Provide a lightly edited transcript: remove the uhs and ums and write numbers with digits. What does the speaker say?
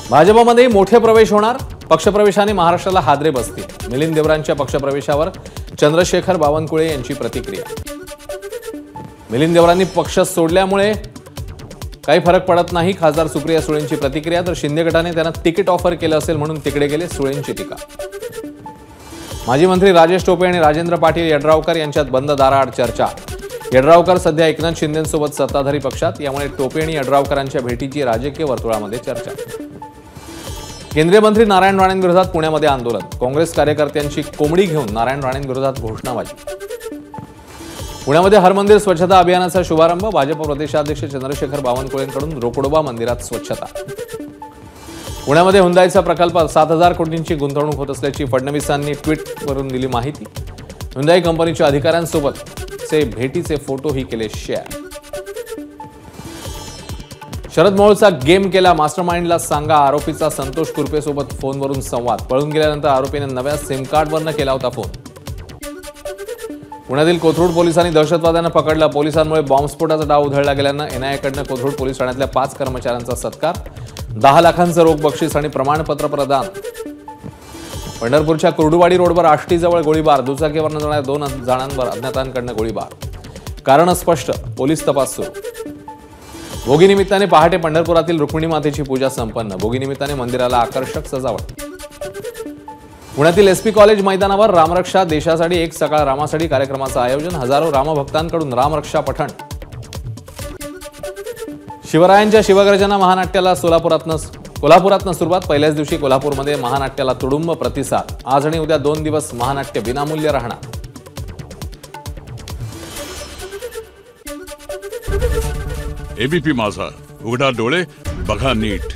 भाजपमध्ये मोठे प्रवेश होणार, पक्षप्रवेशाने महाराष्ट्राला हादरे बसतील। मिलिंद देवरांच्या पक्षप्रवेशावर चंद्रशेखर बावनकुळे यांची प्रतिक्रिया। मिलिंद देवरांनी पक्ष सोडल्यामुळे काही फरक पडत नाही, खासदार सुप्रिया सुळेंची प्रतिक्रिया। तर शिंदे गटाने त्यांना तिकीट ऑफर केलं असेल म्हणून तिकडे गेले, सुळेंची टीका। माजी मंत्री राजेश टोपे आणि राजेंद्र पाटील यड्रावकर यांच्यात बंद दाराआड चर्चा। यड्रावकर सध्या एकनाथ शिंदेंसोबत सत्ताधारी पक्षात, यामुळे टोपे आणि यड्रावकरांच्या भेटीची राजकीय वर्तुळामध्ये चर्चा। केंद्रीय मंत्री नारायण राणेंविरोधात पुण्यामध्ये आंदोलन, काँग्रेस कार्यकर्त्यांची कोंबडी घेऊन नारायण राणेंविरोधात घोषणाबाजी। पुण्यामध्ये हरमंदिर स्वच्छता अभियानाचा शुभारंभ, भाजप प्रदेशाध्यक्ष चंद्रशेखर बावनकुळेंकडून रोकडोबा मंदिरात स्वच्छता। पुण्यामध्ये हुंदाईचा प्रकल्प 7,000 कोटींची गुंतवणूक होत असल्याची फडणवीसांनी ट्विटवरून दिली माहिती। हुंदाई कंपनीच्या अधिकाऱ्यांसोबत भेटीचे फोटोही केले शेअर। शरद मोहोळचा गेम केला, मास्टरमाइंडला सांगा, आरोपीचा संतोष कुरपेसोबत फोनवरून संवाद। पळून गेल्यानंतर आरोपीने नव्या सिम कार्डवरून केला होता फोन। पुण्यातील कोथरूड पोलिसांनी दहशतवाद्यांना पकडलं, पोलिसांमुळे बॉम्बस्फोटाचा डाव उधळला गेल्यानं एनआयएकडनं कोथरूड पोलीस ठाण्यातल्या 5 कर्मचाऱ्यांचा सत्कार, 10 लाखांचं रोख बक्षीस आणि प्रमाणपत्र प्रदान। पंढरपूरच्या कुर्डुवाडी रोडवर आष्टीजवळ गोळीबार, दुचाकीवरून जाणाऱ्या 2 जणांवर अज्ञातांकडनं गोळीबार, कारण स्पष्ट, पोलीस तपास सुरू। भोगीनिमित्ताने पहाटे पंढरपुरातील रुक्मिणी मातेची पूजा संपन्न, भोगीनिमित्ताने मंदिराला आकर्षक सजावट। पुण्यातील एसपी कॉलेज मैदानावर रामरक्षा देशासाठी एक सकाळ रामासाठी कार्यक्रमाचं आयोजन, हजारो रामभक्तांकडून रामरक्षा पठण। शिवरायांच्या शिवगर्जना महानाट्याला कोल्हापुरातनं सुरुवात, पहिल्याच दिवशी कोल्हापूरमध्ये महानाट्याला तुडुंब प्रतिसाद। आज आणि उद्या 2 दिवस महानाट्य विनामूल्य राहणार। एबीपी माझा, उघडा डोळे बघा नीट।